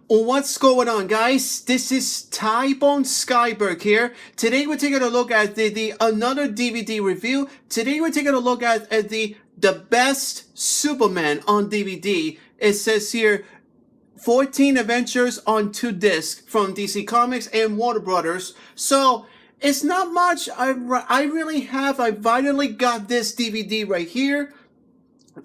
What's going on, guys? This is Tybone Skyberg here. Today we're taking a look at the another DVD review. Today we're taking a look at the best Superman on DVD. It says here 14 adventures on 2 discs from DC Comics and Warner Brothers. So it's not much. I finally got this DVD right here.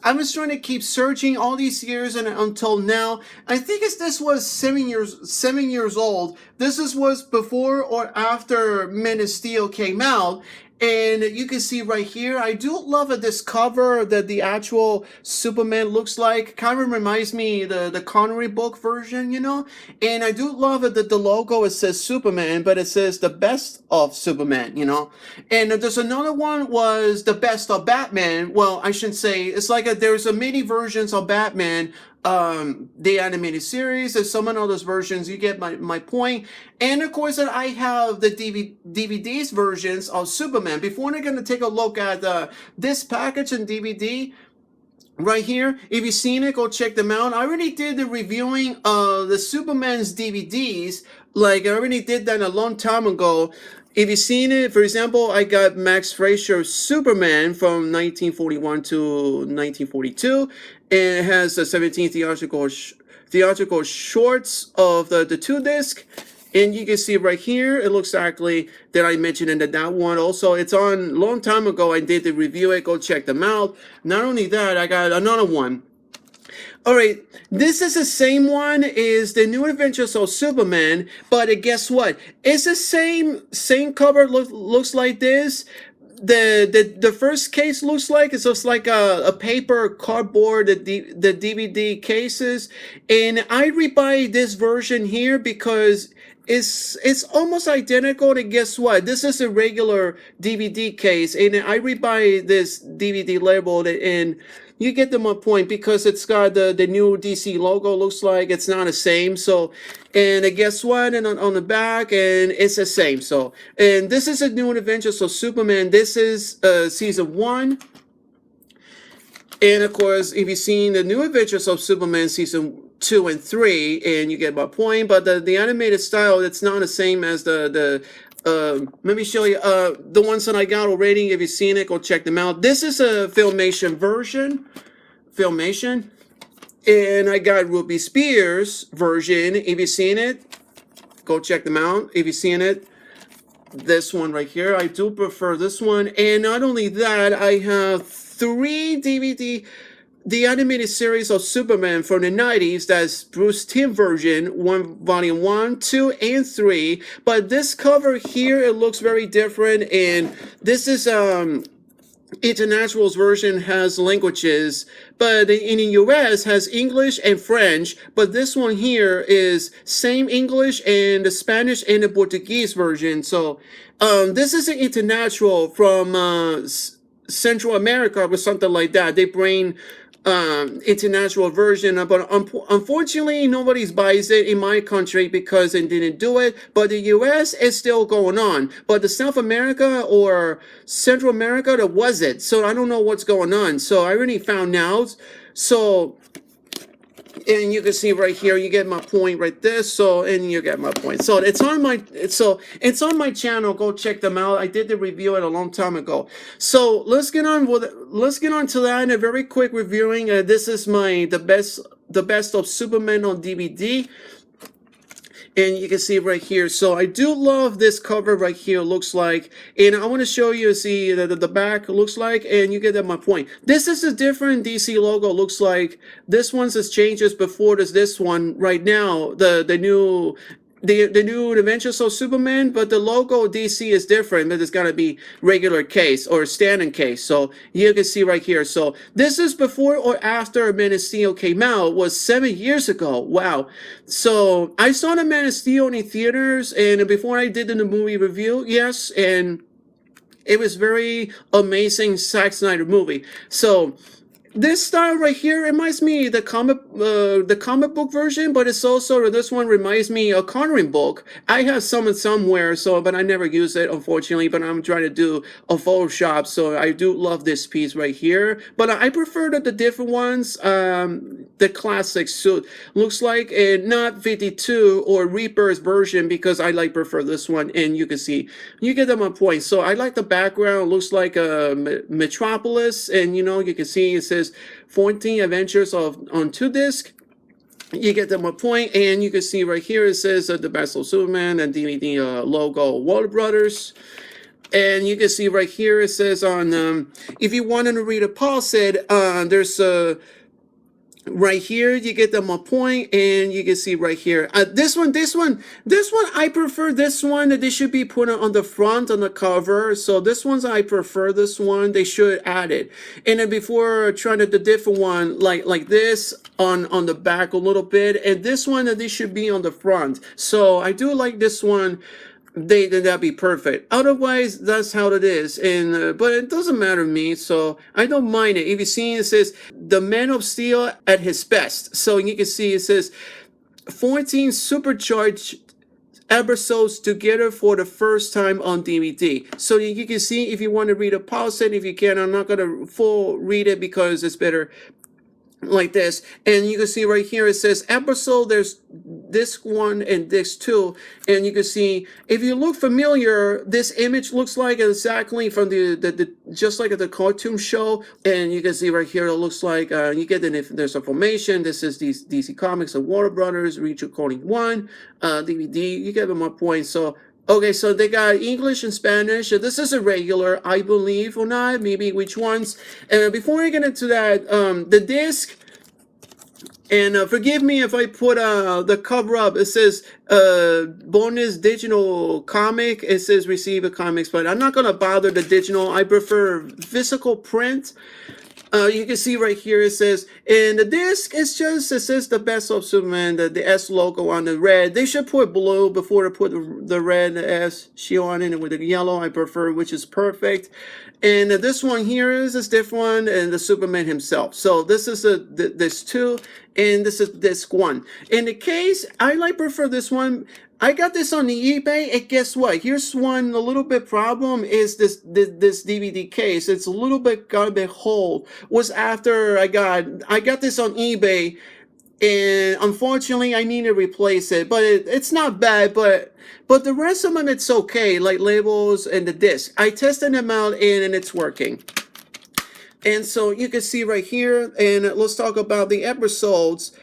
I was trying to keep searching all these years and until now. I think this was 7 years old. Was before or after Men of Steel came out. And you can see right here, I do love this cover that the actual Superman looks like. Kind of reminds me the Connery book version, you know? And I do love it that the logo, it says Superman, but it says the best of Superman, you know? And there's another one was the best of Batman. Well, I shouldn't say, it's like there's a mini versions of Batman, the animated series, and some of those versions. You get my point. And of course, I have the DVDs versions of Superman. Before we're going to take a look at this package and DVD right here, if you've seen it, go check them out. I already did the reviewing of the Superman's DVDs. Like, I already did that a long time ago. If you've seen it, for example, I got Max Fraser's Superman from 1941 to 1942, and it has the 17 theatrical shorts of the 2-disc. And you can see right here, it looks exactly that I mentioned in that one. Also, it's on long time ago. I did the review it. Go check them out. Not only that, I got another one. All right, this is the same one as the New Adventures of Superman, but guess what? It's the same cover. Looks like this. The first case looks like it's just like a paper cardboard, the DVD cases, and I rebuy this version here because it's almost identical. And guess what? This is a regular DVD case, and I rebuy this DVD labeled, and you get my point because it's got the new DC logo. Looks like it's not the same. So, and guess what? And on the back, and it's the same. So, and this is a New Adventures of Superman. This is season 1. And of course, if you've seen the New Adventures of Superman season 2 and 3, and you get my point. But the animated style, it's not the same as let me show you the ones that I got already. If you've seen it, go check them out. This is a Filmation version. And I got Ruby Spears version. If you've seen it, go check them out. If you've seen it, this one right here, I do prefer this one. And not only that, I have 3 DVD, the animated series of Superman from the 90s. That's Bruce Timm version, volume 1, 2, and 3. But this cover here, it looks very different. And this is International's version has languages, but in the US has English and French. But this one here is same English and the Spanish and the Portuguese version. So this is an international from Central America or something like that. They bring international version, but unfortunately nobody's buys it in my country because they didn't do it. But the US is still going on, but the South America or Central America, there wasn't. So I don't know what's going on. So I already found out. So, and you can see right here, you get my point right there. So, and you get my point. So it's on my channel. Go check them out. I did the review it a long time ago. So let's get on to that in a very quick reviewing. This is the best of Superman on DVD. And you can see right here. So I do love this cover right here. Looks like, and I want to show you, see the back looks like, and you get my point. This is a different DC logo. Looks like this one's has changes before this one right now. The new Adventures of Superman, but the logo DC is different, but it's gonna be regular case or standard case. So you can see right here. So this is before or after Man of Steel came out, was 7 years ago. Wow. So I saw the Man of Steel in theaters, and before I did the movie review, yes, and it was very amazing Zack Snyder movie. So This style right here reminds me the comic book version, but it's also this one reminds me a coloring book. I have some somewhere, so but I never use it unfortunately. But I'm trying to do a Photoshop, so I do love this piece right here. But I prefer the different ones, the classic suit looks like, and not 52 or Reaper's version because I like prefer this one. And you can see you get them on point. So I like the background. It looks like a Metropolis, and you can see it says 14 Adventures on 2 disc. You get them a point, and you can see right here it says the Best of Superman and DVD logo Warner Brothers. And you can see right here it says on if you wanted to read a pause it, there's a right here you get them a point, and you can see right here this one I prefer this one that they should be put on the front on the cover. So this one's I prefer this one, they should add it. And then before trying the different one like this on the back a little bit, and this one that they should be on the front. So I do like this one. That'd be perfect. Otherwise, that's how it is. And but it doesn't matter to me, so I don't mind it. If you see, it says the Man of Steel at his best. So you can see it says 14 supercharged episodes together for the first time on DVD. So you can see if you want to read a pause it. If you can, I'm not gonna full read it because it's better like this. And you can see right here it says episode, there's disc 1 and disc 2, and you can see if you look familiar, this image looks like exactly from the just like the cartoon show. And you can see right here it looks like you get if there's a formation. This is these DC Comics and Warner Brothers Reach Recording 1 DVD. You get them a point. So okay, so they got English and Spanish. This is a regular, I believe, or not, maybe which ones. And before I get into that, the disc, and forgive me if I put the cover up. It says bonus digital comic. It says receive a comics, but I'm not going to bother the digital. I prefer physical print. You can see right here it says, and the disc is just, it says the Best of Superman, the S logo on the red. They should put blue before they put the red S shield on it with the yellow. I prefer, which is perfect. And this one here is this different one, and the Superman himself. So this is this 2, and this is disc 1. In the case, I prefer this one. I got this on the eBay, and guess what? Here's one a little bit problem is this DVD case. It's a little bit got a bit hole. Was after I got this on eBay, and unfortunately I need to replace it. But it's not bad, but the rest of them it's okay, like labels and the disc. I tested them out and it's working. And so you can see right here, and let's talk about the episodes.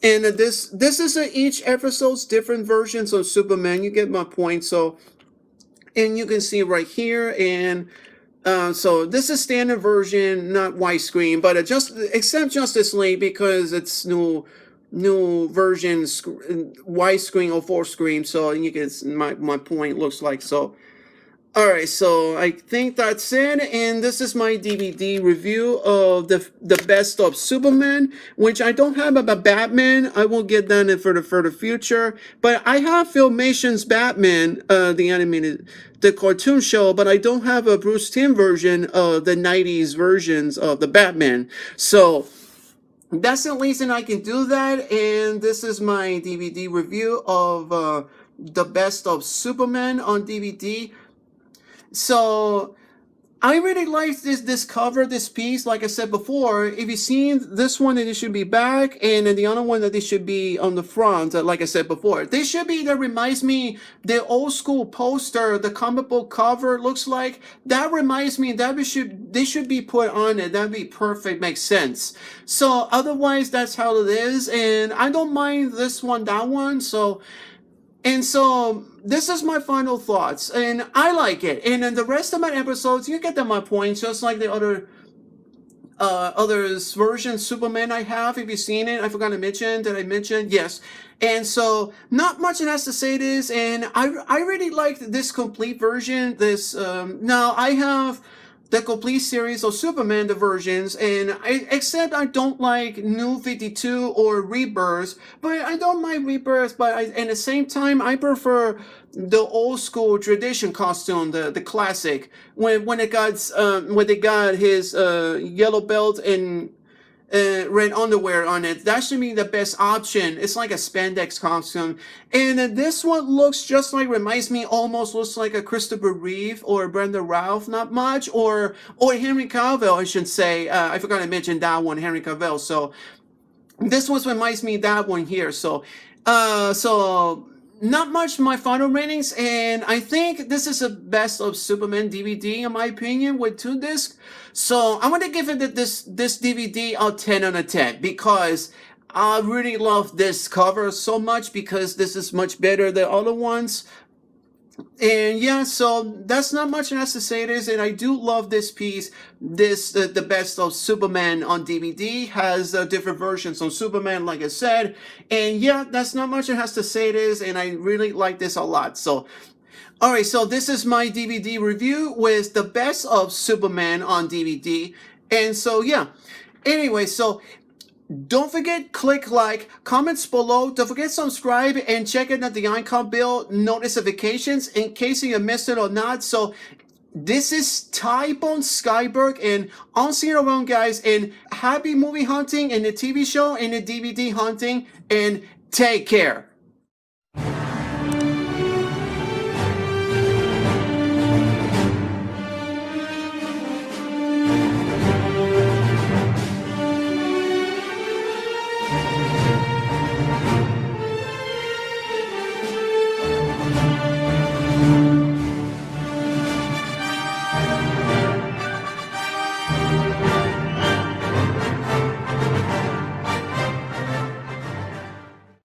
And this is each episode's different versions of Superman. You get my point. So, and you can see right here, and so this is standard version, not widescreen, but except Justice League because it's new version widescreen or full screen. So you can my point looks like so. All right, so I think that's it, and this is my DVD review of the Best of Superman, which I don't have about Batman. I will get that in for the future, but I have Filmation's Batman, the animated, the cartoon show, but I don't have a Bruce Timm version of the 90s versions of the Batman. So that's the reason I can do that, and this is my DVD review of the Best of Superman on DVD. So I really like this cover, this piece. Like I said before, if you've seen this one, that it should be back, and then the other one that they should be on the front. Like I said before, they should be. That reminds me the old school poster, the comic book cover looks like. That reminds me that they should be put on it. That'd be perfect. Makes sense. So otherwise, that's how it is, and I don't mind this one, that one. So. And so this is my final thoughts, and I like it. And in the rest of my episodes, you get them my points, just like the other version Superman I have. If you've seen it, I forgot to mention. Did I mention? Yes. And so not much else to say this, and I really liked this complete version. This now I have the complete series of Superman, the versions, and except I don't like New 52 or Rebirth, but I don't mind Rebirth, but at the same time, I prefer the old school tradition costume, the classic, when they got his yellow belt and red underwear on it. That should be the best option. It's like a spandex costume. And this one looks just like, reminds me, almost looks like a Christopher Reeve or Brenda Ralph, not much, or Henry Cavill, I should say. I forgot to mention that one, Henry Cavill. So this one reminds me of that one here. So not much my final ratings, and I think this is a best of Superman DVD in my opinion with 2 discs. So I'm gonna give it this DVD a 10 out of 10 because I really love this cover so much because this is much better than other ones. And yeah, so that's not much else to say this, and I do love this piece. This the best of Superman on DVD has different versions on Superman, like I said. And yeah, that's not much it has to say this, and I really like this a lot. So alright, so this is my DVD review with the best of Superman on DVD. And so yeah, anyway, so don't forget, click like, comments below. Don't forget subscribe and check in at the icon bell notifications in case you missed it or not. So this is Tybone Skyberg, and I'll see you around, guys. And happy movie hunting and the TV show and the DVD hunting, and take care.